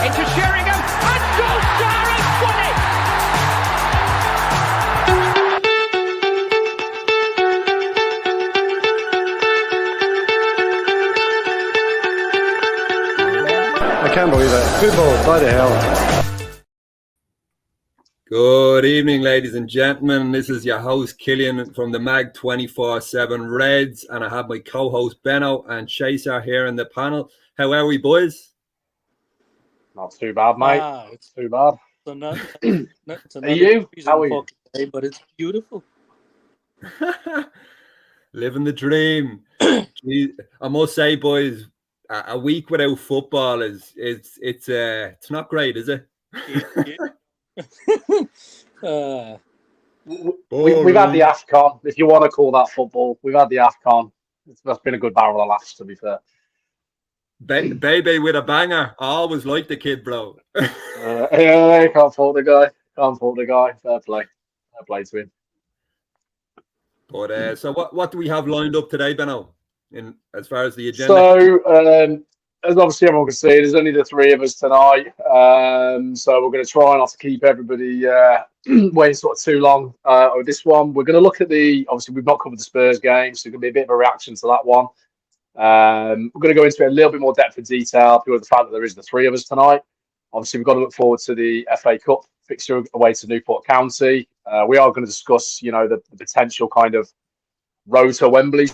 into Sheringham, and Solskjaer has won it! I can't believe it. Football, by the hell. Good evening, ladies and gentlemen. This is your host, Killian, from the Mag 24/7 Reds, and I have my co-host, Benno and Chaser here in the panel. How are we, boys? Not too bad, mate. It's too bad. So not Are you? How are you? Day, but it's beautiful. Living the dream. Jeez, I must say, boys, a week without football it's not great, is it? We've had the AFCON, if you want to call that football. We've had the AFCON. That's been a good barrel of laughs, to be fair. Baby with a banger. I always liked the kid, bro. Yeah, can't fault the guy. Fair play to him. But so what do we have lined up today, Benno, in as far as the agenda? So as obviously everyone can see, there's only the three of us tonight. So we're going to try not to keep everybody waiting sort of too long with this one. We're going to look at obviously we've not covered the Spurs game, so it's going to be a bit of a reaction to that one. We're going to go into a little bit more depth of detail because of the fact that there is the three of us tonight. Obviously, we've got to look forward to the FA Cup fixture away to Newport County. We are going to discuss, the potential kind of road to Wembley.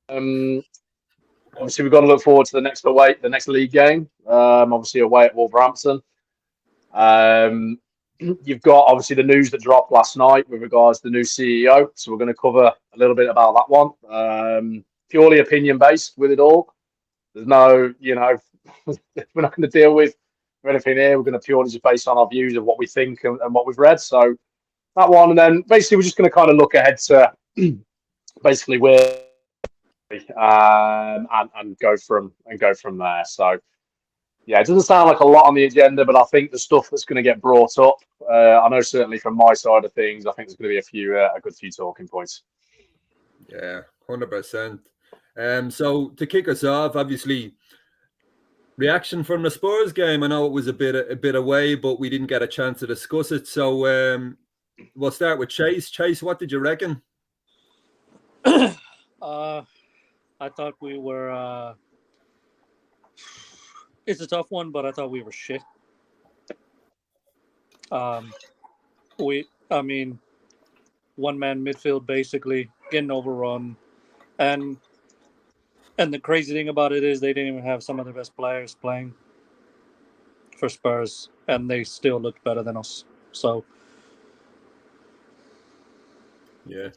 Obviously, we've got to look forward to the next league game. Obviously, away at Wolverhampton. You've got obviously the news that dropped last night with regards to the new CEO. So we're going to cover a little bit about that one. Purely opinion based with it all. There's no, we're not going to deal with anything here. We're going to purely just base on our views of what we think and what we've read. So that one, and then basically we're just going to kind of look ahead to basically where and go from there. So yeah, it doesn't sound like a lot on the agenda, but I think the stuff that's going to get brought up, I know certainly from my side of things, I think there's going to be a good few talking points. Yeah, 100%. So to kick us off, obviously, reaction from the Spurs game. I know it was a bit away, but we didn't get a chance to discuss it. So we'll start with Chase. Chase, what did you reckon? I thought we were. It's a tough one, but I thought we were shit. One-man midfield basically getting overrun, and the crazy thing about it is they didn't even have some of their best players playing for Spurs, and they still looked better than us. So yeah,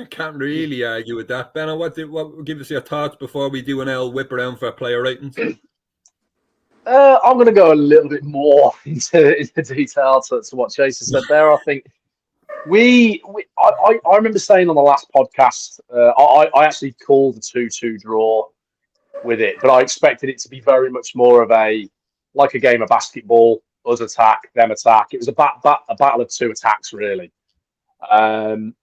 can't really argue with that. Benno, what give us your thoughts before we do an L whip around for player ratings? I'm going to go a little bit more into detail to what Chase has said there. I think I remember saying on the last podcast, I actually called the 2-2 draw with it, but I expected it to be very much more of like a game of basketball, us attack, them attack. It was a battle of two attacks, really. Then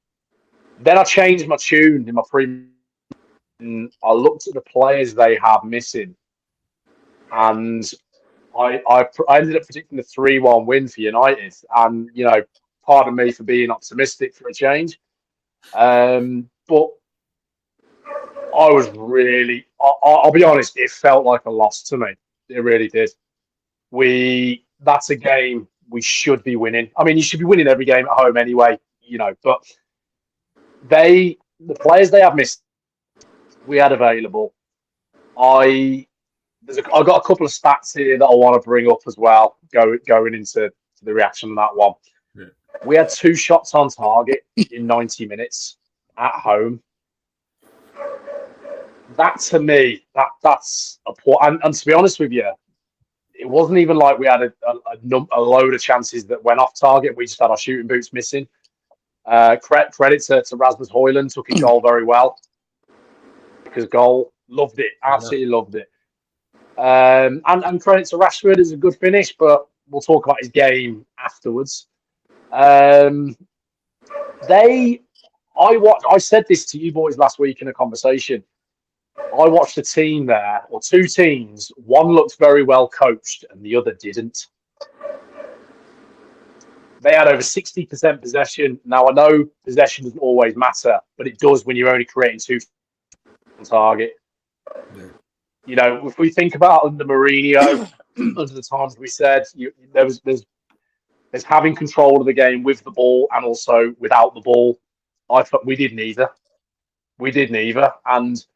I changed my tune in my pre. I looked at the players they have missing, and I ended up predicting a 3-1 win for United. And pardon me for being optimistic for a change, but I was really. I'll be honest, it felt like a loss to me. It really did. That's a game we should be winning. I mean, you should be winning every game at home anyway, but the players they have missed, we had available. I got a couple of stats here that I want to bring up as well, going into the reaction on that one. Yeah. We had 2 shots on target in 90 minutes at home. That to me, that's a poor. And to be honest with you, it wasn't even like we had a load of chances that went off target. We just had our shooting boots missing. Credit to Rasmus Højlund, took his goal very well. Because goal, loved it, absolutely loved it. And credit to Rashford, is a good finish, but we'll talk about his game afterwards. I said this to you boys last week in a conversation. I watched a team there, or two teams. One looked very well coached, and the other didn't. They had over 60% possession. Now, I know possession doesn't always matter, but it does when you're only creating 2 on target. Yeah. You know, if we think about under Mourinho, under the times we said, there's having control of the game with the ball and also without the ball. I thought we did neither. We did neither. And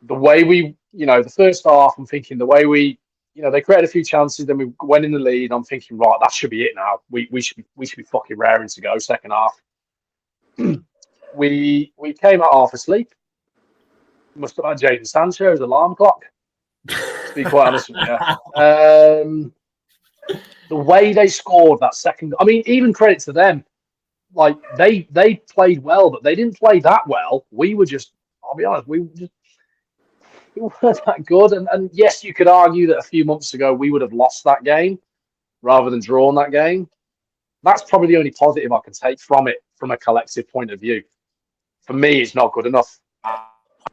the way we, the first half, I'm thinking the way we, they created a few chances, then we went in the lead. I'm thinking, right, that should be it now. We should be fucking raring to go. Second half, we came out half asleep. Must have had Jadon Sancho's alarm clock. To be quite honest with you, the way they scored that second, I mean, even credit to them. Like they played well, but they didn't play that well. We were just, I'll be honest, we weren't that good. And yes, you could argue that a few months ago we would have lost that game rather than drawn that game. That's probably the only positive I can take from it, from a collective point of view. For me, it's not good enough.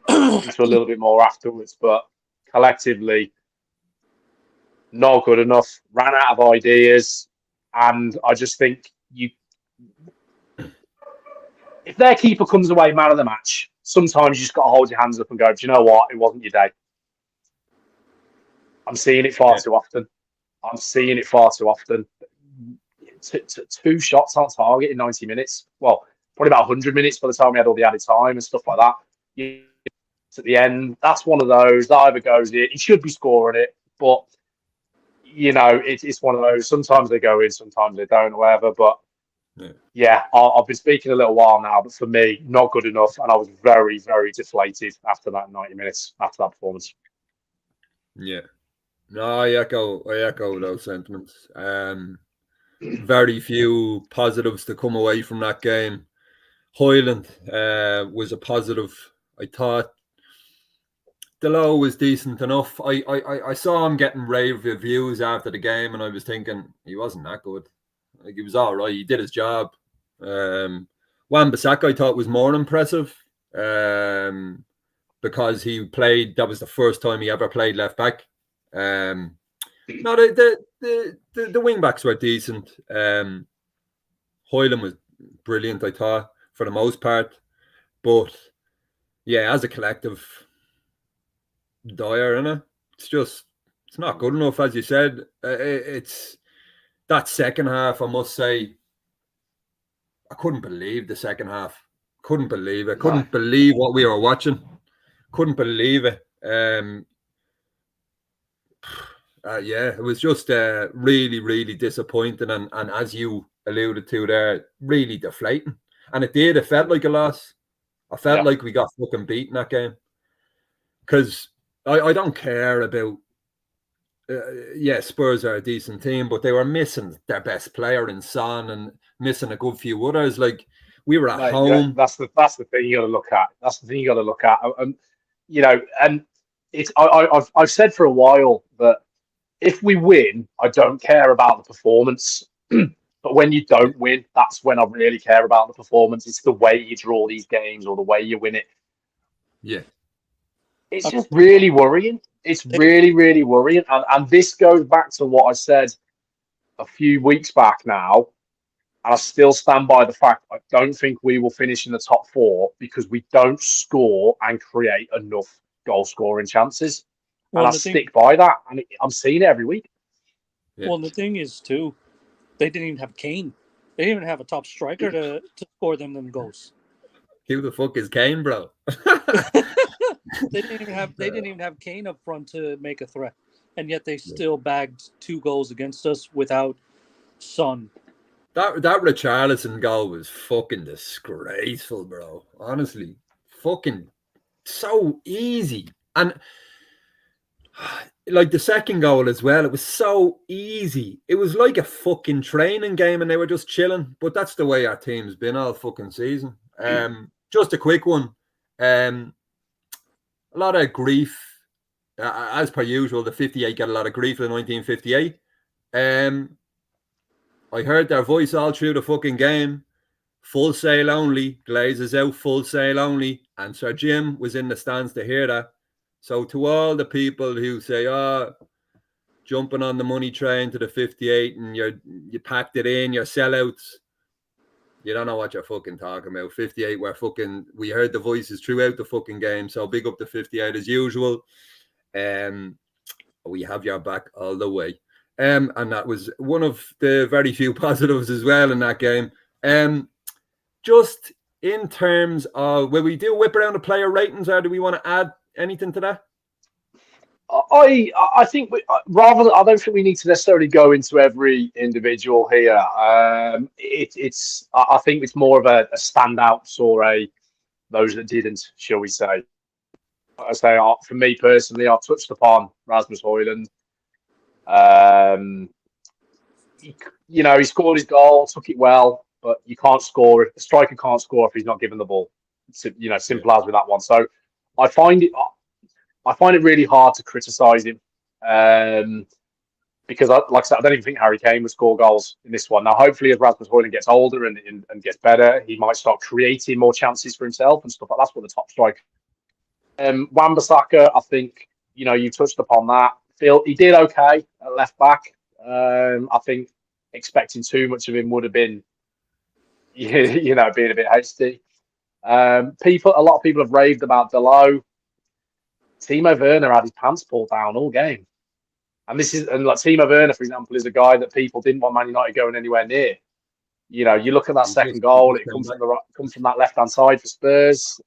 Into a little bit more afterwards, but collectively, not good enough. Ran out of ideas, and I just think if their keeper comes away man of the match, sometimes you just got to hold your hands up and go, do you know what? It wasn't your day. I'm seeing it far too often. Two shots on target in 90 minutes. Well, probably about 100 minutes by the time we had all the added time and stuff like that. At the end, that's one of those that either goes in. He should be scoring it, but it's one of those. Sometimes they go in, sometimes they don't, or whatever. But yeah, I've been speaking a little while now, but for me, not good enough, and I was very, very deflated after that 90 minutes after that performance. Yeah, no, I echo those sentiments. Very few positives to come away from that game. Hoyland was a positive. I thought Delo was decent enough. I saw him getting rave reviews after the game, and I was thinking he wasn't that good. Like, he was all right. He did his job. Wan-Bissaka I thought was more impressive because he played. That was the first time he ever played left back. No, the wing backs were decent. Hoyland was brilliant, I thought, for the most part. But yeah, as a collective, dire, innit? It's not good enough, as you said. It's that second half, I must say, I couldn't believe the second half. Couldn't believe it. Couldn't believe what we were watching. Couldn't believe it. It was just really, really disappointing, and as you alluded to there, really deflating. And it felt like a loss. I felt like we got fucking beaten that game. Because I don't care about Spurs are a decent team, but they were missing their best player in Son and missing a good few others. Like, we were at home. That's the thing you got to look at. That's the thing you got to look at. And and it's I've said for a while that if we win, I don't care about the performance. But when you don't win, that's when I really care about the performance. It's the way you draw these games or the way you win it. Yeah. It's just really worrying. It's really, really worrying. And this goes back to what I said a few weeks back now. And I still stand by the fact I don't think we will finish in the top 4 because we don't score and create enough goal-scoring chances. And I stick by that. And I'm seeing it every week. Yeah. Well, the thing is, too, they didn't even have Kane. They didn't even have a top striker to score them goals. Who the fuck is Kane, bro? They didn't even have Kane up front to make a threat, and yet they still bagged 2 goals against us without Son. That Richarlison goal was fucking disgraceful, bro. Honestly, fucking so easy. And like the second goal as well, it was so easy. It was like a fucking training game, and they were just chilling. But that's the way our team's been all fucking season. Just a quick one. A lot of grief, as per usual. The 58 got a lot of grief in 1958. I heard their voice all through the fucking game. Full sail only. Glazers out, full sail only. And Sir Jim was in the stands to hear that. So to all the people who say, "Oh, jumping on the money train to the 58 and you packed it in, you're sellouts," you don't know what you're fucking talking about. 58, we heard the voices throughout the fucking game. So big up to 58 as usual. We have your back all the way. And that was one of the very few positives as well in that game. Just in terms of, will we do whip around the player ratings, or do we want to add anything to that? I think I don't think we need to necessarily go into every individual here. I think it's more of a standouts or those that didn't, shall we say. I say, for me personally, I've touched upon Rasmus Højlund. He scored his goal, took it well, but you can't score if the striker can't score if he's not given the ball. Simple as with that one. So I find it really hard to criticise him because, like I said, I don't even think Harry Kane would score goals in this one. Now, hopefully, as Rasmus Højlund gets older and gets better, he might start creating more chances for himself and stuff like that. That's what the top striker. Wan-Bissaka, I think you touched upon that. Phil, he did okay at left back. I think expecting too much of him would have been, being a bit hasty. A lot of people have raved about Delo. Timo Werner had his pants pulled down all game, and Timo Werner, for example, is a guy that people didn't want Man United going anywhere near. You look at that second goal; it comes from that left hand side for Spurs.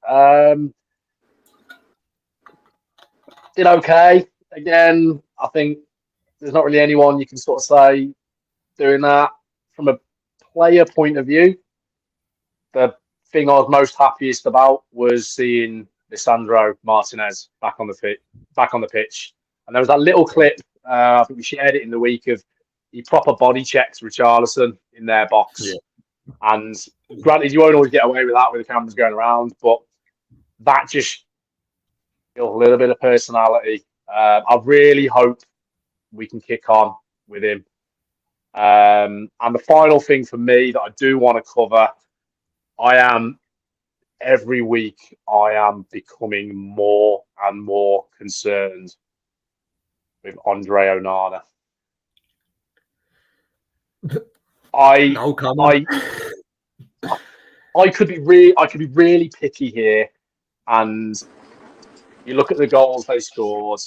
Did okay. Again, I think there's not really anyone you can sort of say doing that. From a player point of view, the thing I was most happiest about was seeing Lisandro Martinez back on the pitch. And there was that little clip, I think we shared it in the week, of he proper body checked Richarlison in their box. Yeah. And granted, you won't always get away with that with the cameras going around, but that just a little bit of personality. I really hope we can kick on with him. And the final thing for me that I do want to cover, every week I am becoming more and more concerned with Andre Onana. I could be really picky here, and you look at the goals they scored.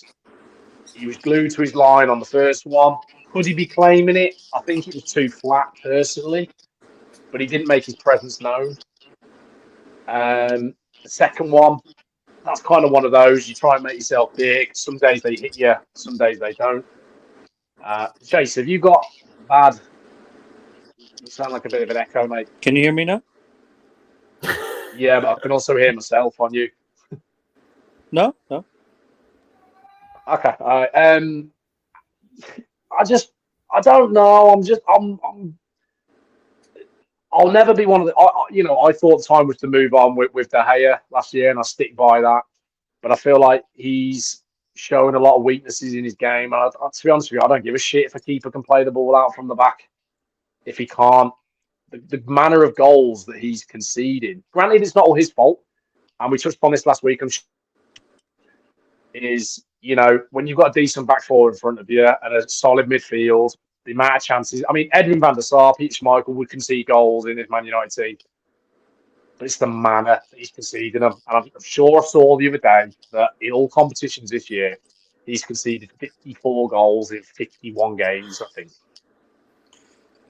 He was glued to his line on the first one. Could he be claiming it? I think it was too flat, personally, but he didn't make his presence known. The second one, that's kind of one of those. You try and make yourself big. Some days they hit you, some days they don't. Chase, have you got bad? You sound like a bit of an echo, mate. Can you hear me now? Yeah, but I can also hear myself on you. No. Okay. I don't know. I'll never be one of the. I thought the time was to move on with De Gea last year, and I stick by that. But I feel like he's showing a lot of weaknesses in his game. And to be honest with you, I don't give a shit if a keeper can play the ball out from the back. If he can't, the manner of goals that he's conceding. Granted, it's not all his fault, and we touched on this last week. When you've got a decent back four in front of you and a solid midfield, the amount of chances. I mean, Edwin van der Sar, Peter Schmeichel would concede goals in this Man United team. But it's the manner that he's conceding them. And I'm sure I saw the other day that in all competitions this year, he's conceded 54 goals in 51 games, I think.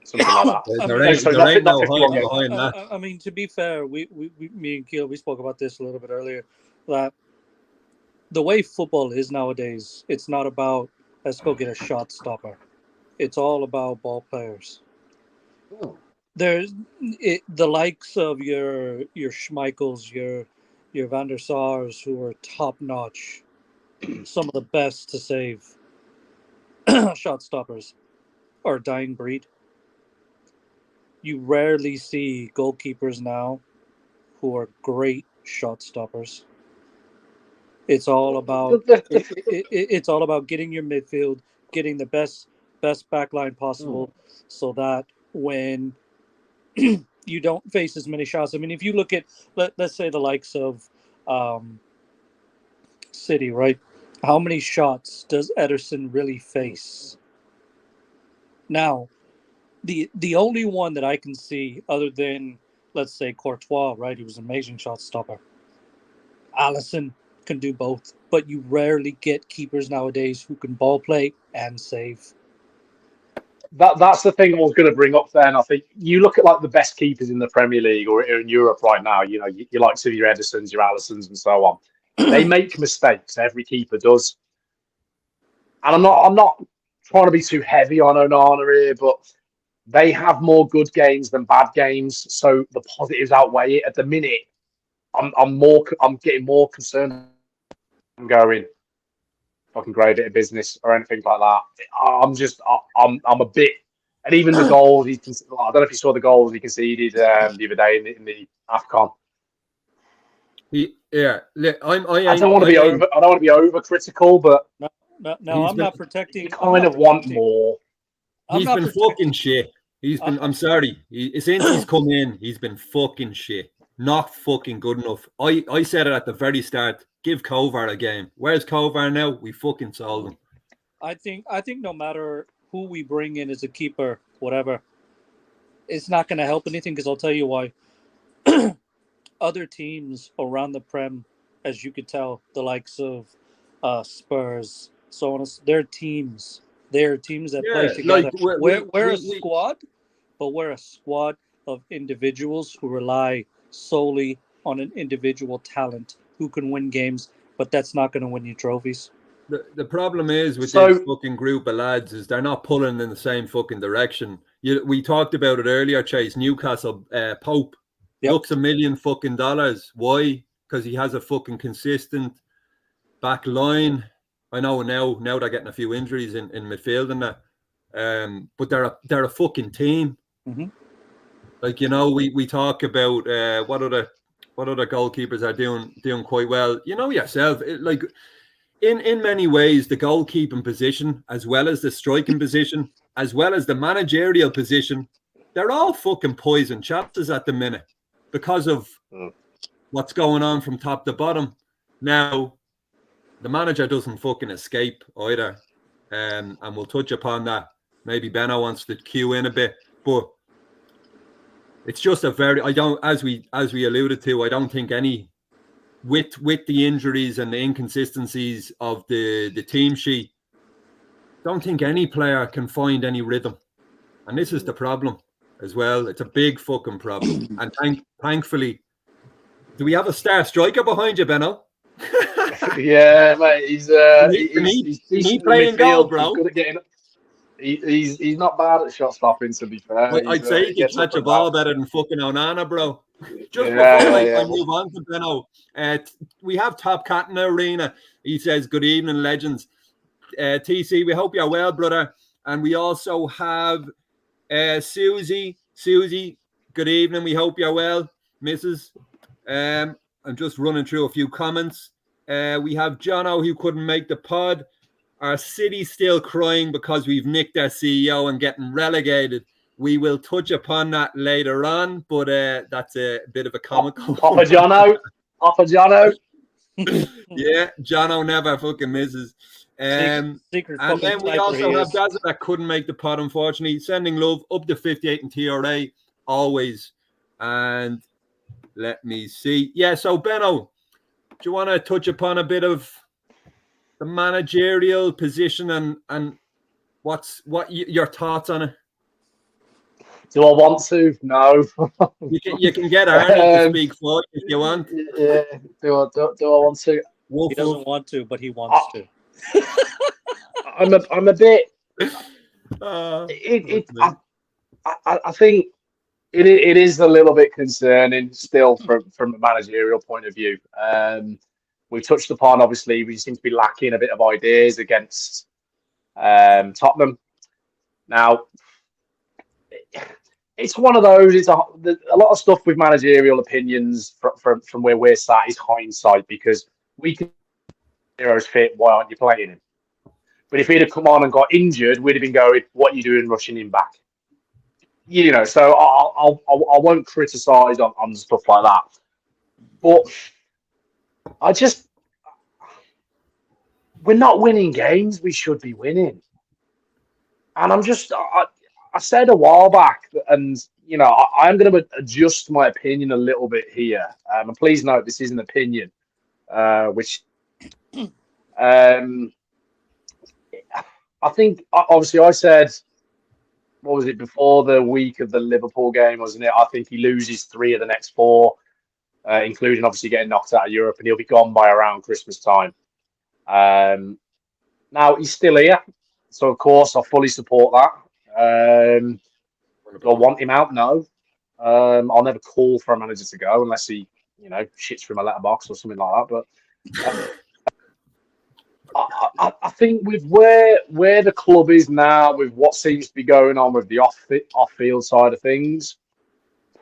Something like that. I mean, to be fair, me and Keel, we spoke about this a little bit earlier, that the way football is nowadays, it's not about, let's go get a shot stopper. It's all about ball players. Oh. There's the likes of your Schmeichels, your Van der Sars, who are top notch, some of the best to save shot stoppers, or a dying breed. You rarely see goalkeepers now who are great shot stoppers. It's all about it's all about getting your midfield, getting the best backline possible, so that when you don't face as many shots. I mean, if you look at let's say the likes of City, right? How many shots does Ederson really face? Now, the only one that I can see, other than, let's say, Courtois, right? He was an amazing shot stopper. Alisson can do both, but you rarely get keepers nowadays who can ball play and save. That's the thing I was going to bring up then. I think you look at like the best keepers in the Premier League or in Europe right now, you know, you like to your Edersons, your Alissons and so on. They make mistakes. Every keeper does. And I'm not trying to be too heavy on Onana here, but they have more good games than bad games. So the positives outweigh it. At the minute, I'm getting more concerned. I'm going fucking great bit of business or anything like that. I'm a bit, and even the goals I don't know if you saw the goals he conceded the other day in the AFCON. I don't want to be over critical, but No, I'm not protecting. You kind of want more. He's been fucking shit. I'm sorry. Since he's come in, he's been fucking shit. Not fucking good enough. I said it at the very start. Give Kovar a game. Where's Kovar now? We fucking sold him. I think no matter who we bring in as a keeper, whatever, it's not going to help anything, because I'll tell you why. Other teams around the Prem, as you could tell, the likes of Spurs, so on, they're teams. They're teams that play together. Like we're a squad, but we're a squad of individuals who rely solely on an individual talent who can win games, but that's not going to win you trophies. The problem is with this fucking group of lads is they're not pulling in the same fucking direction. We talked about it earlier, Chase. Newcastle Pope looks $1 million fucking dollars. Why? Because he has a fucking consistent back line. I know now they're getting a few injuries in midfield and that. But they're a fucking team. Mm-hmm. Like, you know, we talk about what other goalkeepers are doing quite well. You know yourself, like in many ways, the goalkeeping position, as well as the striking position, as well as the managerial position, they're all fucking poison chapters at the minute because of what's going on from top to bottom. Now, the manager doesn't fucking escape either, and we'll touch upon that. Maybe Benno wants to cue in a bit, but it's just as we alluded to, I don't think any with the injuries and the inconsistencies of the team sheet, don't think any player can find any rhythm, and this is the problem as well. It's a big fucking problem, and thankfully, do we have a star striker behind you, Benno? Yeah, mate. He's playing goal, bro. He's good at getting. He's not bad at shot stopping, to be fair. I'd say he can catch a ball better than fucking Onana, bro. Just before I move on to Benno, we have Top Cat in the arena. He says, "Good evening, legends." TC, we hope you're well, brother. And we also have Susie. Susie, good evening. We hope you're well, Mrs. I'm just running through a few comments. We have Jono, who couldn't make the pod. Our city's still crying because we've nicked our CEO and getting relegated. We will touch upon that later on, but that's a bit of a comical. Papa Jono. Yeah, Jono never fucking misses. And then we also have Dazzle that couldn't make the pod, unfortunately. Sending love up to 58 in TRA, always. And let me see. Yeah, so Benno, do you want to touch upon a bit of the managerial position and what your thoughts on it? Do I want to? No. You can get Arnold to speak for you if you want. Yeah. Do I want to? He doesn't want to, but he wants to. I'm a bit. I think it is a little bit concerning still from a managerial point of view. We touched upon, obviously, we seem to be lacking a bit of ideas against Tottenham. Now, it's one of those. It's a lot of stuff with managerial opinions from where we're sat is hindsight, because we can heroes fit. Why aren't you playing him? But if he'd have come on and got injured, we'd have been going, "What are you doing, rushing him back?" You know. So I won't criticise on stuff like that. But we're not winning games we should be winning. And I said a while back, and I am going to adjust my opinion a little bit here. And please note, this is an opinion, which I think, obviously, I said, what was it, before the week of the Liverpool game, wasn't it? I think he loses 3 of the next 4, including obviously getting knocked out of Europe, and he'll be gone by around Christmas time. Now, he's still here, so of course I fully support that. Do I want him out? No. I'll never call for a manager to go unless he, shits from a letterbox or something like that. But I think with where the club is now, with what seems to be going on with the off-field side of things,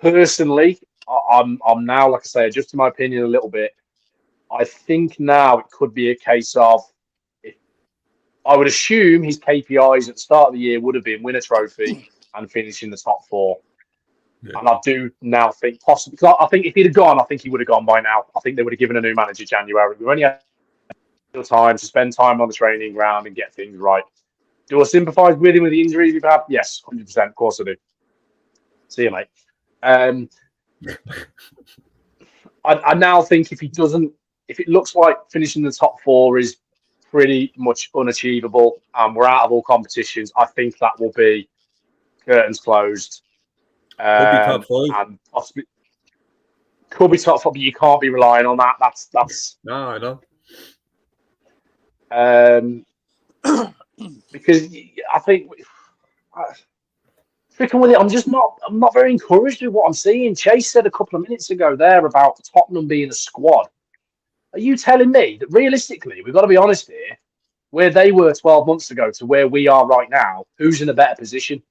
personally, I'm now, like I say, adjusting my opinion a little bit. I think now it could be a case of, I would assume his KPIs at the start of the year would have been win a trophy and finish in the top 4. Yeah. And I do now think possibly, because I think if he'd have gone, I think he would have gone by now. I think they would have given a new manager January. We only had time to spend time on the training ground and get things right. Do I sympathise with him with the injuries we've had? Yes, 100%. Of course I do. See you, mate. I now think if it looks like finishing the top 4 is pretty much unachievable and we're out of all competitions, I think that will be curtains closed. Could be top 5. And possibly could be top 5, but you can't be relying on that. That's no, I know. Because I think sticking with it, I'm not very encouraged with what I'm seeing. Chase said a couple of minutes ago there about Tottenham being a squad. Are you telling me that realistically, we've got to be honest here, where they were 12 months ago to where we are right now, who's in a better position?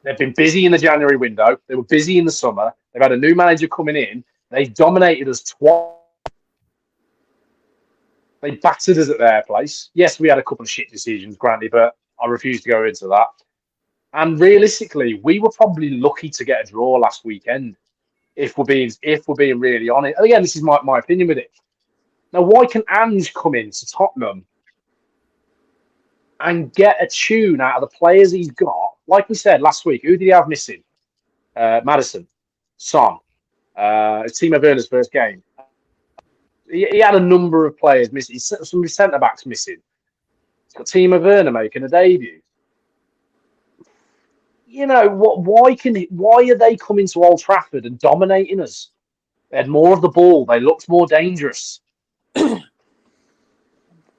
They've been busy in the January window. They were busy in the summer. They've had a new manager coming in. They've dominated us twice. They battered us at their place. Yes, we had a couple of shit decisions, granted, but I refuse to go into that. And realistically, we were probably lucky to get a draw last weekend, if we're being really honest. And again, this is my opinion with it. Now, why can Ange come into Tottenham and get a tune out of the players he's got? Like we said last week, who did he have missing? Maddison, Son, Timo Werner's first game. He had a number of players missing. Some centre-backs missing. He's got Timo Werner making a debut. Why are they coming to Old Trafford and dominating us? They had more of the ball. They looked more dangerous.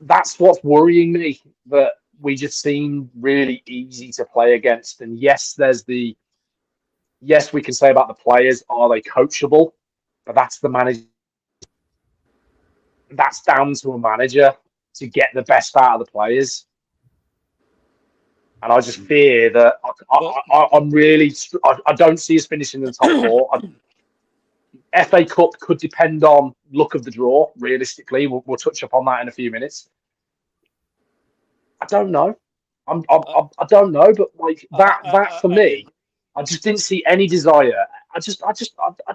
That's what's worrying me, that we just seem really easy to play against. And yes, we can say about the players, are they coachable? But that's the manager. That's down to a manager to get the best out of the players. And I just fear that I don't see us finishing in the top 4. FA Cup could depend on luck of the draw, realistically. We'll touch upon that in a few minutes. I don't know. I don't know, but like that for me, I just didn't see any desire. I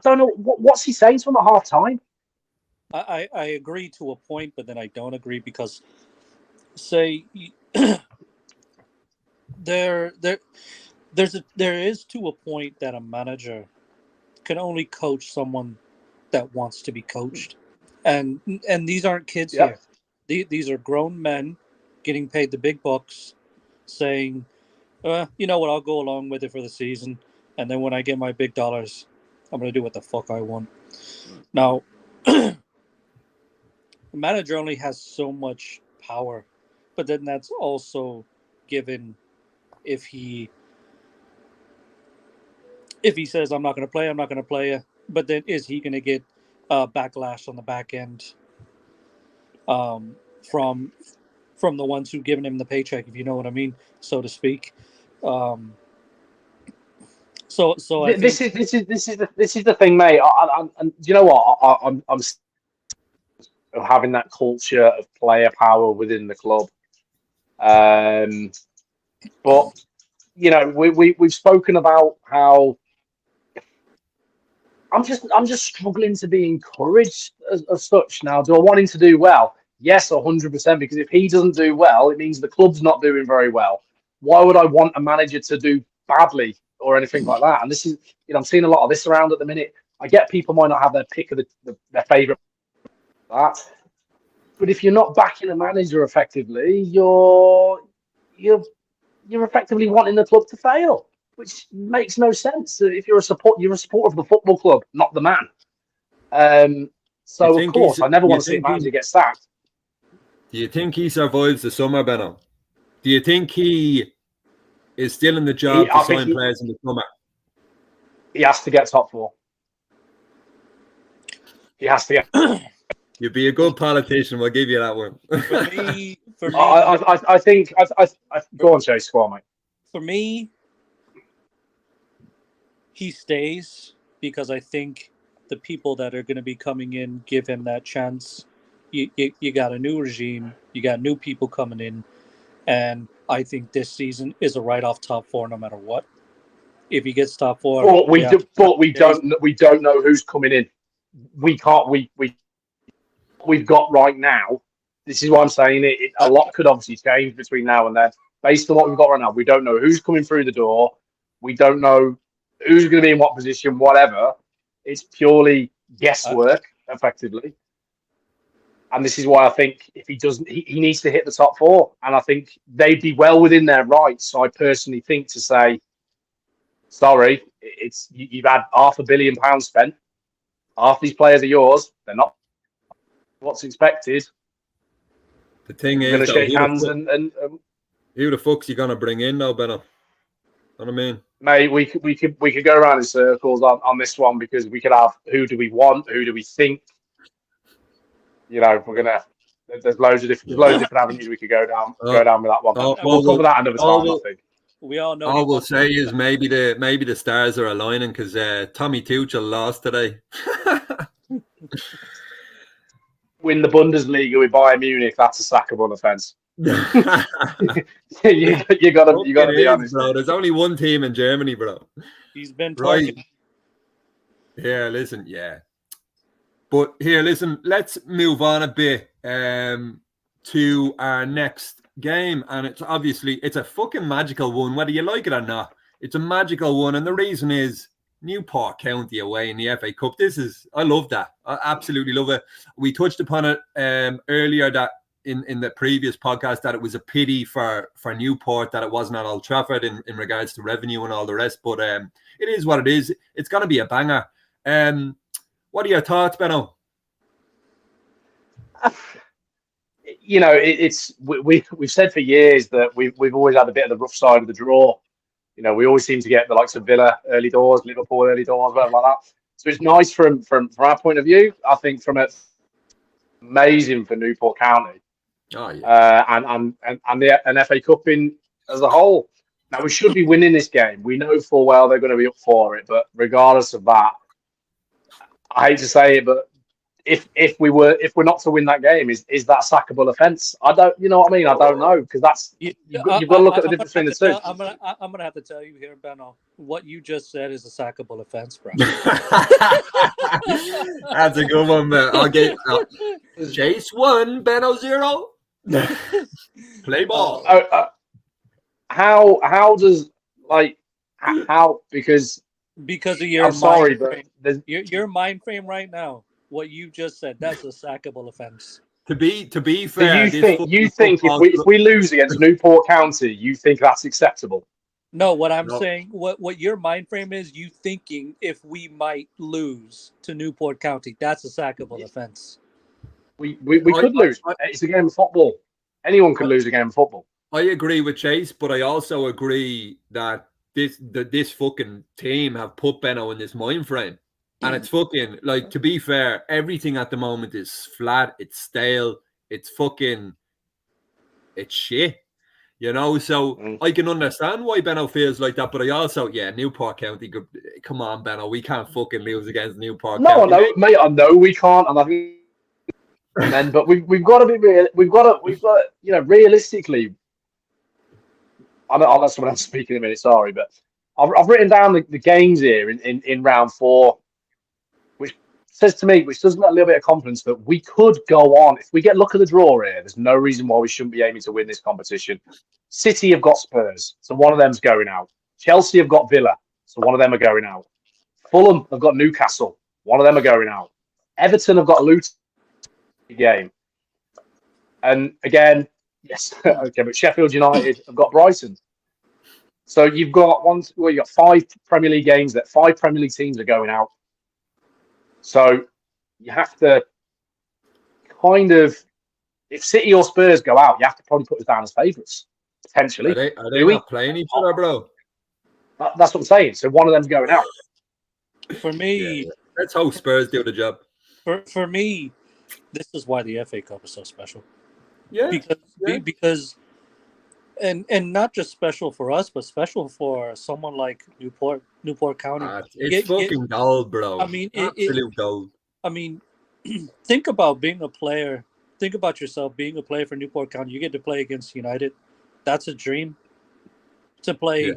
don't know what's he saying to him at half time. I agree to a point, but then I don't agree because, say, there is to a point that a manager can only coach someone that wants to be coached, and these aren't kids here. These are grown men getting paid the big bucks, saying, you know what, I'll go along with it for the season, and then when I get my big dollars, I'm going to do what the fuck I want. Now, the manager only has so much power, but then that's also given if he says, I'm not going to play, but then is he going to get backlash on the back end from the ones who've given him the paycheck, if you know what I mean, so to speak. So I think this is the thing, mate. And you know what? I'm having that culture of player power within the club. But we've spoken about how I'm just struggling to be encouraged as such now. Do I want him to do well? Yes, 100%. Because if he doesn't do well, it means the club's not doing very well. Why would I want a manager to do badly or anything like that? And this is, I'm seeing a lot of this around at the minute. I get people might not have their pick of their favourite. But if you're not backing a manager effectively, you're effectively wanting the club to fail, which makes no sense. If you're a supporter of the football club, not the man. So of course, I never want to see a manager get sacked. Do you think he survives the summer, Benno? Do you think he is still in the job to sign players in the summer? He has to get top 4. He has to get. You'd be a good politician. We'll give you that one. For me, I think. Go on, Chase. Go on, mate. For me, he stays because I think the people that are going to be coming in give him that chance. You got a new regime, you got new people coming in, and I think this season is a write-off top 4 no matter what. If he gets top 4, but we don't know who's coming in. We can't. We've got right now. This is what I'm saying. A lot could obviously change between now and then. Based on what we've got right now, we don't know who's coming through the door. We don't know who's going to be in what position, whatever. It's purely guesswork, effectively. And this is why I think if he doesn't, he needs to hit the top 4. And I think they'd be well within their rights. So I personally think to say, sorry, you've had £500 million spent. Half these players are yours. They're not what's expected. The thing is, going to shake hands and who the fuck's you going to bring in now, Benno? Know what I mean? Mate, we could go around in circles on this one because we could have who do we want, who do we think. We're gonna. There's loads of different avenues we could go down with that one. We'll cover that another time. I think. We all know. All we'll say is maybe the stars are aligning because Tommy Tuchel lost today. Win the Bundesliga with Bayern Munich. That's a sackable offence. you gotta be honest, bro. There's only one team in Germany, bro. He's been talking. Right. Yeah, listen, yeah. But here, listen, let's move on a bit to our next game. And it's a fucking magical one, whether you like it or not. It's a magical one. And the reason is Newport County away in the FA Cup. I love that. I absolutely love it. We touched upon it earlier that in the previous podcast that it was a pity for Newport that it wasn't at Old Trafford in regards to revenue and all the rest. But it is what it is. It's going to be a banger. What are your thoughts, Benno? We've said for years that we've always had a bit of the rough side of the draw. We always seem to get the likes of Villa early doors, Liverpool early doors, whatever like that. So it's nice from our point of view. I think from it, amazing for Newport County. Oh yeah. And FA Cup as a whole. Now we should be winning this game. We know full well they're going to be up for it, but regardless of that, I hate to say it, but if we're not to win that game, is that a sackable offence? I don't, you know what I mean? I don't know because that's you've got to look at the difference between the two. I'm gonna have to tell you here, Benno. What you just said is a sackable offence, bro. That's a good one, man. I'll get Chase 1, Benno 0. Play ball. How does because of your I'm sorry, but your mind frame right now. What you just said, that's a sackable offence. To be fair, so you think if we lose against Newport County, you think that's acceptable? No, what I'm saying, what your mind frame is, you thinking if we might lose to Newport County, that's a sackable offence. We could lose. It's a game of football. Anyone could lose a game of football. I agree with Chase, but I also agree that this fucking team have put Benno in this mind frame. And it's fucking, to be fair, everything at the moment is flat, it's stale, it's shit, So I can understand why Benno feels like that, but I also, Newport County, come on, Benno, we can't fucking lose against Newport County. No, mate, I know we can't, and I think, but we've got to be real. We've got realistically. I'll let someone else speak in a minute. Sorry, but I've written down the games here in round 4. says to me, which does me a little bit of confidence that we could go on. If we look at the draw here, there's no reason why we shouldn't be aiming to win this competition. City have got Spurs, so one of them's going out. Chelsea have got Villa, so one of them are going out. Fulham have got Newcastle, one of them are going out. Everton have got Luton game. And again, yes, okay, but Sheffield United have got Brighton. So you've got you got 5 Premier League games that 5 Premier League teams are going out. So you have to kind of, if City or Spurs go out, you have to probably put us down as favourites, potentially. Are they not playing each other, bro? That's what I'm saying. So one of them's going out. For me, let's hope Spurs do the job. For me, this is why the FA Cup is so special. Yeah, because and not just special for us, but special for someone like Newport County. It's fucking gold, bro. I mean, absolute gold. I mean, think about being a player. Think about yourself being a player for Newport County. You get to play against United. That's a dream. To play,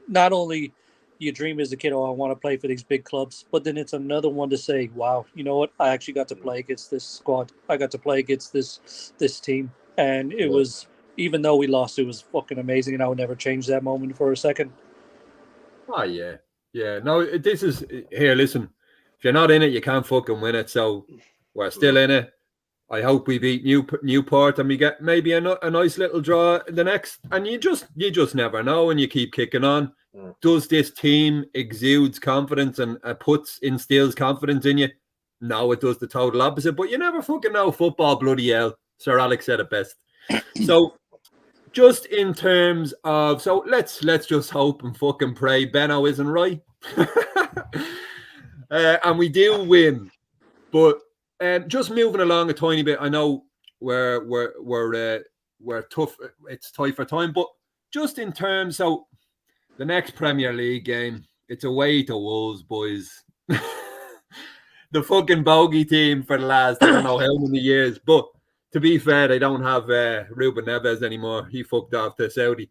not only you dream as a kid, oh, I want to play for these big clubs, but then it's another one to say, wow, you know what? I actually got to play against this squad. I got to play against this team. And it was, even though we lost, it was fucking amazing. And I would never change that moment for a second. Oh, yeah. Yeah. No, this is, here, listen, if you're not in it, you can't fucking win it. So we're still in it. I hope we beat Newport and we get maybe a nice little draw in the next. And you just never know, and you keep kicking on. Does this team exudes confidence and instills confidence in you? No, it does the total opposite. But you never fucking know football, bloody hell. Sir Alex said it best. So just in terms of, so let's just hope and fucking pray Benno isn't right. And we do win. But just moving along a tiny bit, I know we're tough. It's tight for time, but just in terms, so the next Premier League game, it's away to Wolves, boys. The fucking bogey team for the last, I don't know how many years. But to be fair, they don't have Ruben Neves anymore. He fucked off to Saudi.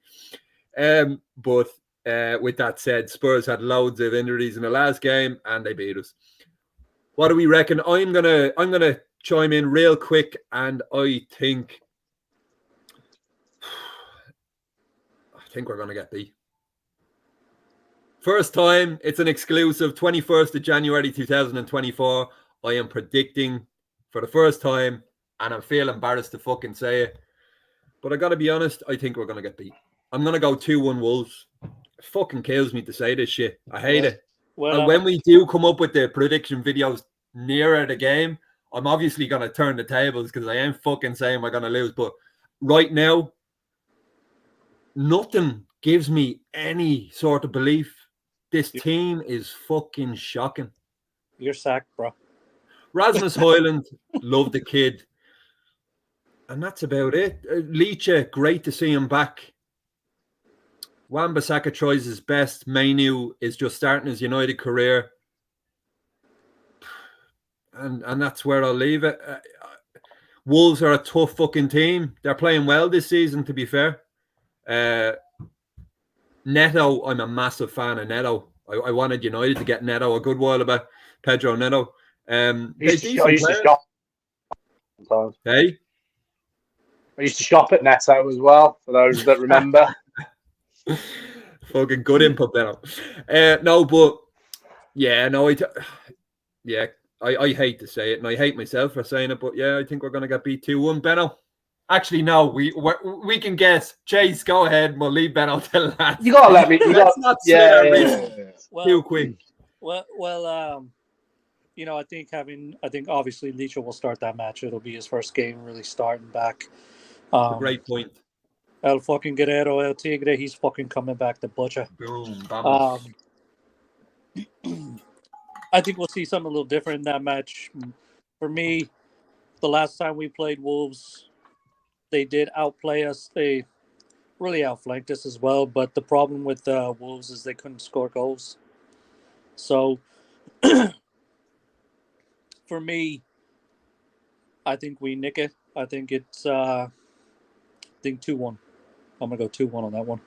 But with that said, Spurs had loads of injuries in the last game, and they beat us. What do we reckon? I'm gonna chime in real quick, and I think we're gonna get beat. First time, it's an exclusive, 21st of January 2024. I am predicting for the first time, and I feel embarrassed to fucking say it, but I gotta be honest, I think we're gonna get beat. I'm gonna go 2-1 Wolves. It fucking kills me to say this shit. I hate it. Well, and when we do come up with the prediction videos nearer the game, I'm obviously going to turn the tables because I ain't fucking saying we're going to lose. But right now, nothing gives me any sort of belief. This team is fucking shocking. You're sacked, bro. Rasmus Højlund, love the kid. And that's about it. Leach, great to see him back. Wan-Bissaka tries his best. Mainu is just starting his United career. And that's where I'll leave it. Wolves are a tough fucking team. They're playing well this season, to be fair. Neto, I'm a massive fan of Neto. I wanted United to get Neto a good while about Pedro Neto. I used to shop. Hey? I used to shop at Neto as well, for those that remember. Fucking good input, Benno. No, but I hate to say it, and I hate myself for saying it, but yeah, I think we're going to get beat 2-1. Benno? Actually, no, we can guess. Chase, go ahead. We'll leave Benno till that. You got to let me. Too quick. Well, you know, I think obviously Leach will start that match. It'll be his first game really starting back. Great point. El fucking Guerrero, El Tigre, he's fucking coming back to butcher. Boom, I think we'll see something a little different in that match. For me, the last time we played Wolves, they did outplay us. They really outflanked us as well. But the problem with Wolves is they couldn't score goals. So, for me, I think we nick it. I think it's 2-1. I'm going to go 2-1 on that one.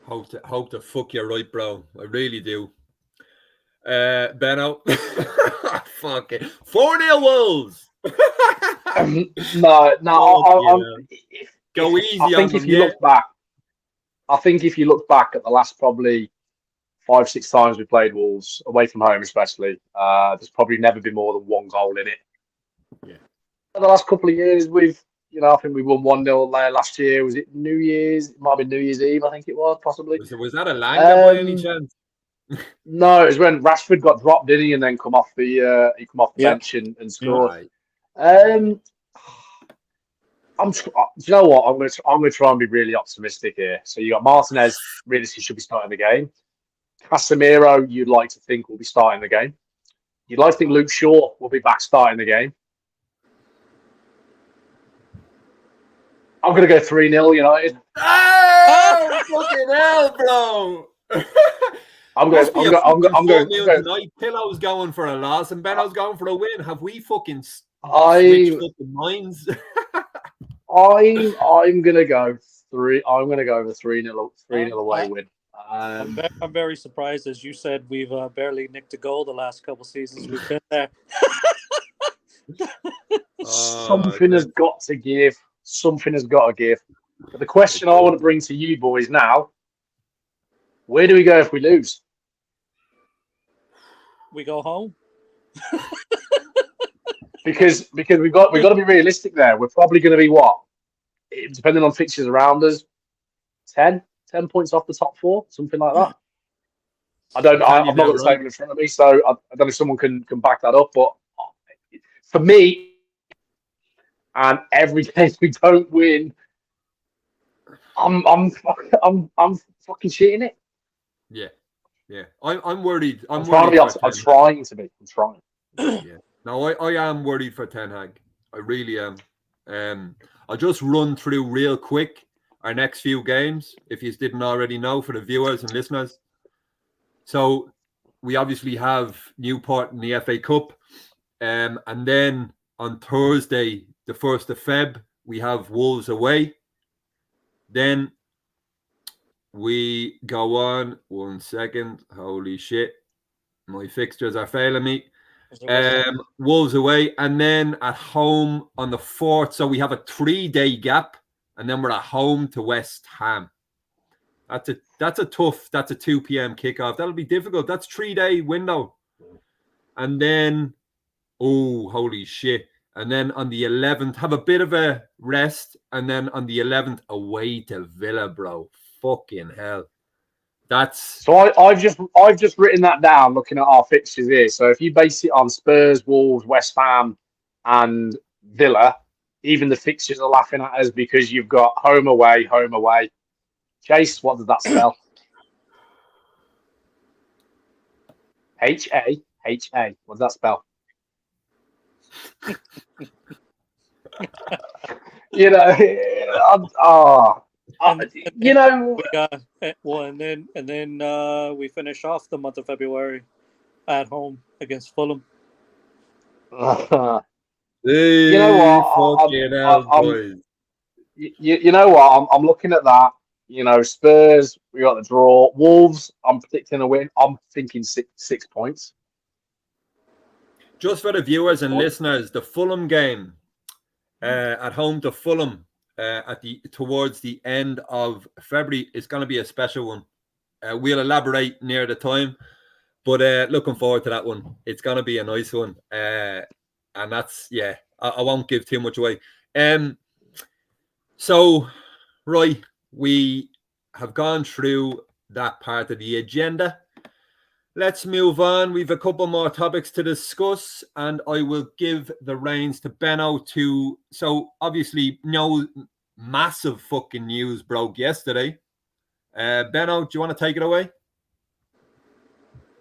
Hope to fuck you're right, bro. I really do. Benno, Fuck it. 4-0 Wolves. No. Go easy I on think them, if you look back, at the last probably 5-6 times we played Wolves away from home, especially, there's probably never been more than one goal in it. Yeah. The last couple of years, I think we won 1-0 there last year. Was it New Year's? It might have been New Year's Eve, I think it was, possibly. Was that a Langer by any chance? No, it was when Rashford got dropped, didn't he? And then come off the Yeah. bench and scored. Right. Do you know what? I'm going to try and be really optimistic here. So you got Martinez, realistically should be starting the game. Casemiro, you'd like to think will be starting the game. You'd like to think Luke Shaw will be back starting the game. I'm going to go 3-0 United. Oh, fucking hell, bro! I'm going tonight. Pillow's going for a loss and Benno's going for a win. Have we fucking switched fucking minds? I'm going to go 3. I'm going to go with 3-0 away win. I'm very surprised, as you said, we've barely nicked a goal the last couple seasons we've been there. Something has got to give. Something has got to give. But the question I want to bring to you boys now: where do we go if we lose? We go home. because we've got to be realistic there. We're probably going to be what, depending on fixtures around us, 10 points off the top 4, something like that. I don't know. I've not got the table in front of me, so I don't know if someone can back that up. But for me, and every game we don't win, I'm fucking shitting it. Yeah. I'm worried. I'm trying to be. Yeah. No, I am worried for Ten Hag. I really am. I'll just run through real quick our next few games, if you didn't already know, for the viewers and listeners. So we obviously have Newport in the FA Cup, and then on Thursday, the 1st of Feb, we have Wolves away. Then we go on. 1 second. Holy shit. My fixtures are failing me. Wolves away. And then at home on the 4th. So we have a 3-day gap. And then we're at home to West Ham. That's a 2 p.m. kickoff. That'll be difficult. That's 3-day window. And then, oh, holy shit. And then on the 11th, have a bit of a rest. And then on the 11th, away to Villa, bro. Fucking hell. So I've just written that down looking at our fixtures here. So if you base it on Spurs, Wolves, West Ham, and Villa, even the fixtures are laughing at us because you've got home away. Chase, what does that spell? H-A. What does that spell? We got one, and then we finish off the month of February at home against Fulham. You know what? I'm looking at that. Spurs, we got the draw. Wolves, I'm predicting a win. I'm thinking 6 points. Just for the viewers and listeners, the Fulham game at home to Fulham towards the end of February is going to be a special one. We'll elaborate near the time, but looking forward to that one. It's going to be a nice one, and that's I won't give too much away. So, right, we have gone through that part of the agenda. Let's move on. We've a couple more topics to discuss, and I will give the reins to Benno to... So, obviously, no massive fucking news broke yesterday. Benno, do you want to take it away?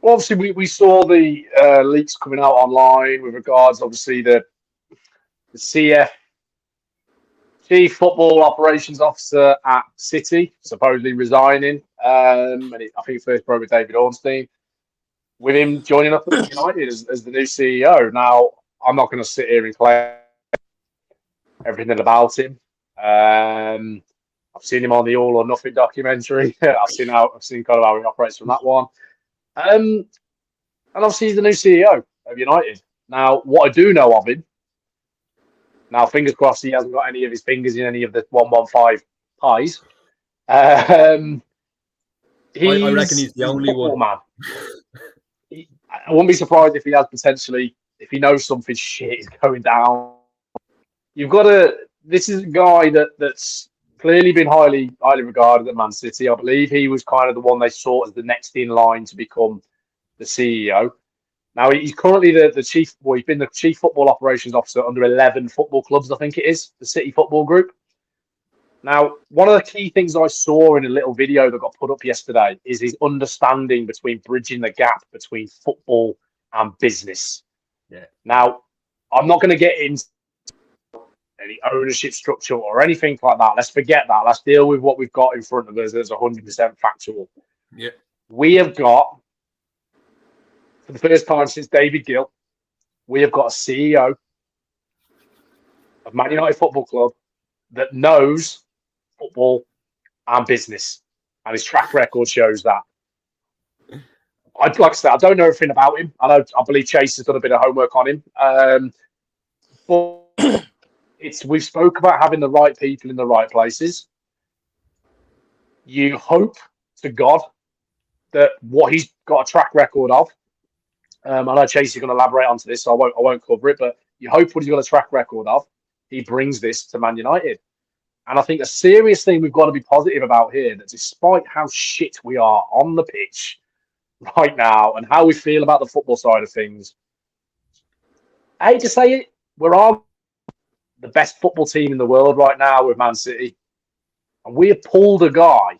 Well, obviously, we saw the leaks coming out online with regards, obviously, the CF, Chief Football Operations Officer at City, supposedly resigning. I think first broke with David Ornstein, with him joining up at United as the new CEO. Now, I'm not going to sit here and claim everything about him. I've seen him on the All or Nothing documentary. I've seen kind of how he operates from that one. And obviously, he's the new CEO of United. Now, what I do know of him, now fingers crossed he hasn't got any of his fingers in any of the 115 pies. I reckon he's the a only football one. man. I wouldn't be surprised if he has potentially, if he knows something shit is going down. You've got to. This is a guy that's clearly been highly regarded at Man City. I believe he was kind of the one they saw as the next in line to become the CEO. Now he's currently the chief. Well, he's been the chief football operations officer under 11 football clubs. I think it is the City Football Group. Now, one of the key things I saw in a little video that got put up yesterday is his understanding between bridging the gap between football and business. Yeah. Now, I'm not going to get into any ownership structure or anything like that. Let's forget that. Let's deal with what we've got in front of us as 100% factual. Yeah. We have got, for the first time since David Gill, we have got a CEO of Man United Football Club that knows football and business, and his track record shows that. Like I said, I don't know everything about him. I believe Chase has done a bit of homework on him, but we've spoke about having the right people in the right places. You hope to God that what he's got a track record of. I know Chase is going to elaborate onto this, so I won't cover it. But you hope what he's got a track record of, he brings this to Man United. And I think a serious thing we've got to be positive about here, that despite how shit we are on the pitch right now and how we feel about the football side of things, I hate to say it, we're all the best football team in the world right now with Man City. And we have pulled a guy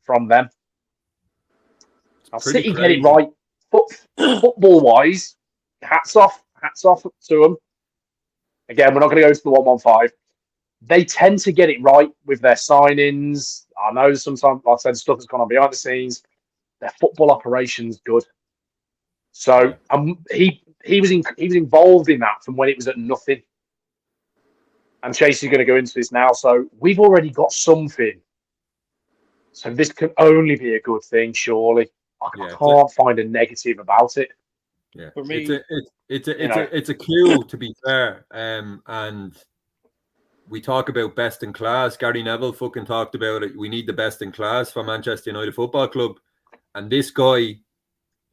from them. Now, City get it right. Football-wise, hats off to them. Again, we're not going to go into the 115. They tend to get it right with their signings. I know sometimes, like I said, stuff has gone on behind the scenes. Their football operation's good. So he was involved in that from when it was at nothing. And Chase is going to go into this now. So we've already got something. So this can only be a good thing, surely. I can't find a negative about it. Yeah, for me, it's a cue, to be fair. And we talk about best in class. Gary Neville fucking talked about it. We need the best in class for Manchester United Football Club. And this guy,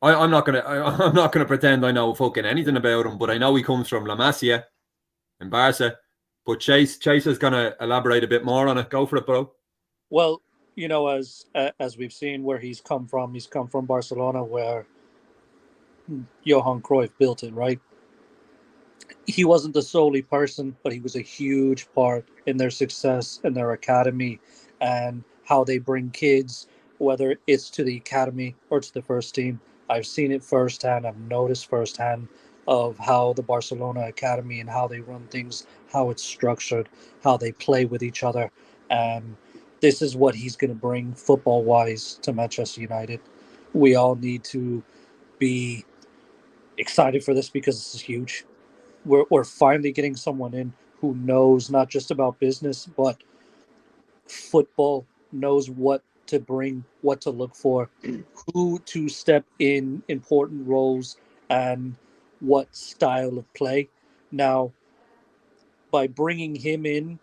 I'm not gonna pretend I know fucking anything about him, but I know he comes from La Masia in Barca. But Chase is gonna elaborate a bit more on it. Go for it, bro. Well, you know, as we've seen where he's come from Barcelona, where Johan Cruyff built it, right? He wasn't the solely person, but he was a huge part in their success and their academy and how they bring kids, whether it's to the academy or to the first team. I've seen it firsthand. I've noticed firsthand of how the Barcelona academy and how they run things, how it's structured, how they play with each other. And this is what he's going to bring football-wise to Manchester United. We all need to be excited for this because this is huge. We're finally getting someone in who knows not just about business, but football, knows what to bring, what to look for, who to step in important roles, and what style of play. Now, by bringing him in,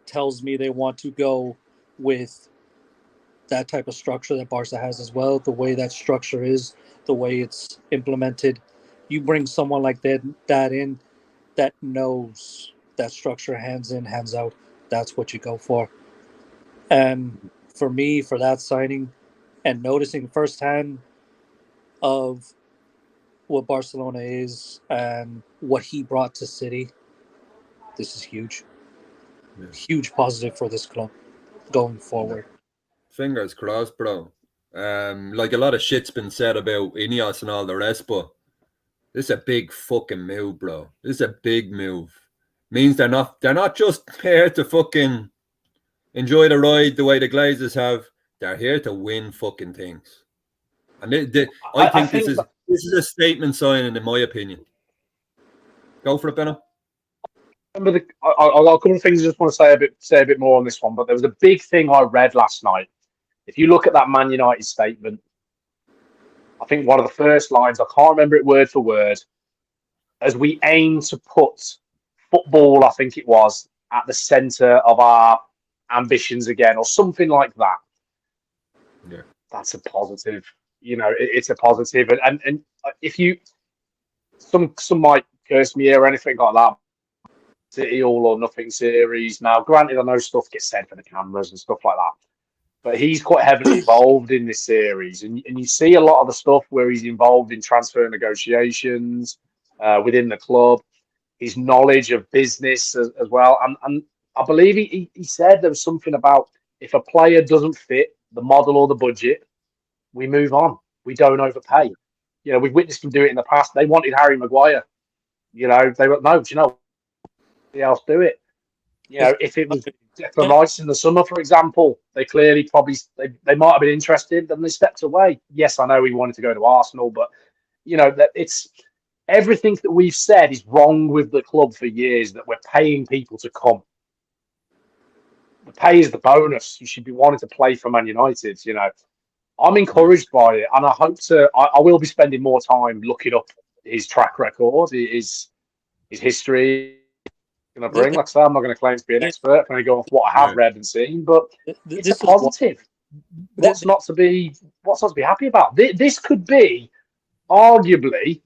tells me they want to go with that type of structure that Barca has as well, the way that structure is, the way it's implemented. You bring someone like that in that knows that structure, hands in, hands out. That's what you go for. And for me, for that signing and noticing firsthand of what Barcelona is and what he brought to City, this is huge. Yeah. Huge positive for this club going forward. Fingers crossed, bro. Like a lot of shit's been said about Ineos and all the rest, but this is a big fucking move, bro. This is a big move. Means they're not just here to fucking enjoy the ride the way the Glazers have. They're here to win fucking things. And I think this is a statement signing, in my opinion. Go for it, Benno. Remember a couple of things I just want to say a bit more on this one, but there was a big thing I read last night. If you look at that Man United statement, I think one of the first lines, I can't remember it word for word, as we aim to put football, I think it was, at the centre of our ambitions again, or something like that. Yeah, that's a positive. It's a positive, and if you some might curse me or anything like that. City all or nothing series. Now, granted, I know stuff gets said for the cameras and stuff like that, but he's quite heavily involved in this series, and you see a lot of the stuff where he's involved in transfer negotiations within the club. His knowledge of business as well, and I believe he said there was something about if a player doesn't fit the model or the budget, we move on. We don't overpay. We've witnessed them do it in the past. They wanted Harry Maguire. They were no. Do you know? Somebody else do it. If it was Declan Rice in the summer, for example, they clearly probably they might have been interested, and they stepped away. Yes, I know he wanted to go to Arsenal, but that it's everything that we've said is wrong with the club for years. That we're paying people to come. The pay is the bonus. You should be wanting to play for Man United. I'm encouraged by it, and I hope to. I will be spending more time looking up his track record, his history. Going to bring, like I said, I'm not going to claim to be an expert. I'm going to go off what I have read and seen, but it's a positive. What's not to be happy about? This could be, arguably,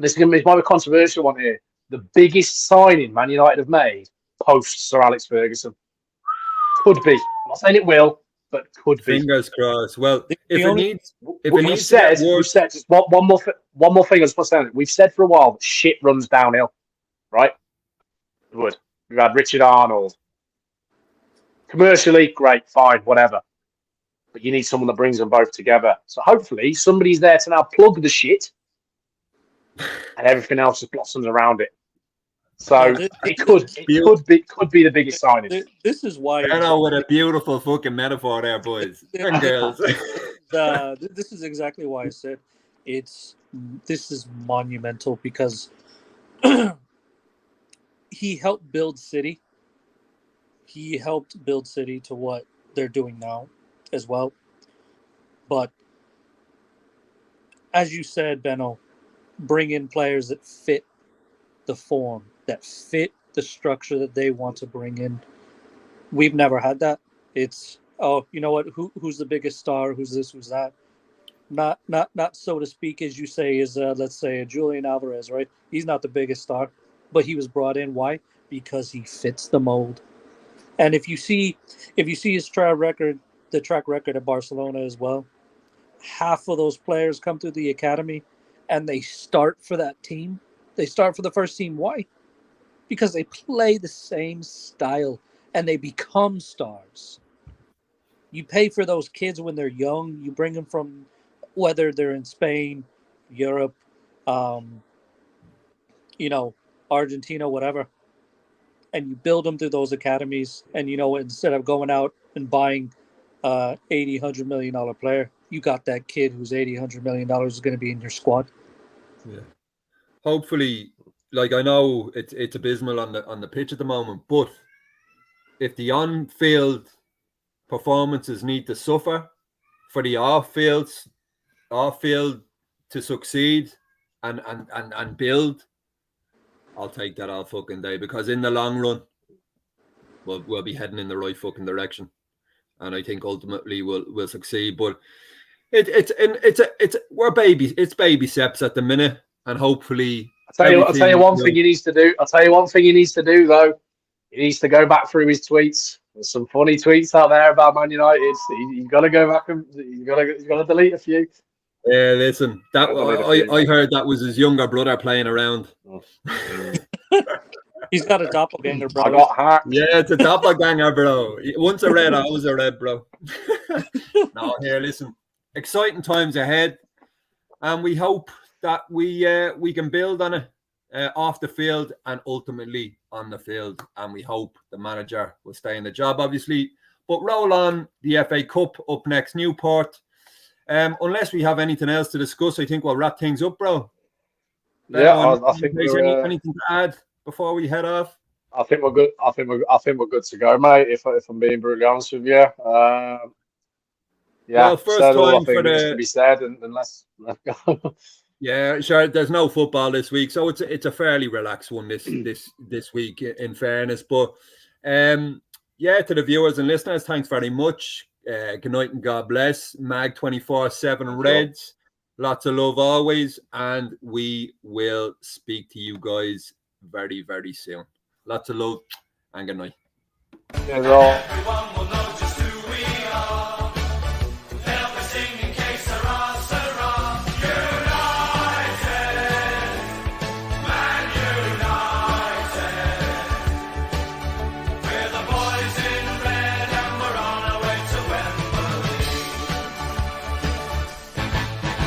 this might be a controversial one here. The biggest signing Man United have made post Sir Alex Ferguson could be. I'm not saying it will, but could be. Fingers crossed. Well, we've said just one more thing. I just want to say, we've said for a while that shit runs downhill, right? We've had Richard Arnold. Commercially, great, fine, whatever. But you need someone that brings them both together. So hopefully somebody's there to now plug the shit, and everything else just blossoms around it. So it could be the biggest signing. This is why. I know what a beautiful fucking metaphor there, boys and girls. This is exactly why I said this is monumental because he helped build City. He helped build City to what they're doing now as well. But as you said, Benno, bring in players that fit the form, that fit the structure that they want to bring in. We've never had that. It's, you know what? Who's the biggest star? Who's this? Who's that? Not so to speak, as you say, is let's say a Julian Alvarez, right? He's not the biggest star, but he was brought in. Why? Because he fits the mold. And if you see his track record, the track record at Barcelona as well, half of those players come through the academy, and they start for that team. They start for the first team. Why? Because they play the same style, and they become stars. You pay for those kids when they're young. You bring them from whether they're in Spain, Europe, Argentina, whatever, and you build them through those academies. And instead of going out and buying $80-100 million player, you got that kid who's $80-100 million is going to be in your squad. Yeah. Hopefully, like I know it's abysmal on the pitch at the moment, but if the on-field performances need to suffer for the off-field to succeed and build, I'll take that all fucking day, because in the long run, we'll be heading in the right fucking direction, and I think ultimately we'll succeed. But we're baby steps at the minute, and hopefully. I'll tell you one thing he needs to do. Though. He needs to go back through his tweets. There's some funny tweets out there about Man United. You've got to go back and you've got to delete a few. Yeah, listen. That I heard that was his younger brother playing around. He's got a doppelganger, bro. I got hacked. Yeah, it's a doppelganger, bro. Once a red, always a red, bro. No, here, listen. Exciting times ahead, and we hope that we can build on it off the field and ultimately on the field. And we hope the manager will stay in the job, obviously. But roll on, the FA Cup up next, Newport. Unless we have anything else to discuss, I think we'll wrap things up, bro. Yeah, I think anything to add before we head off? I think we're good. I think we're good to go, mate. If I'm being brutally honest with you, well, first time for the to be said, and let's go. Yeah, sure. There's no football this week, so it's a fairly relaxed one this week, in fairness. But yeah, to the viewers and listeners, thanks very much. Good night and God bless. Mag 24/7 Reds. Lots of love always, and we will speak to you guys very, very soon. Lots of love and good night. Yeah,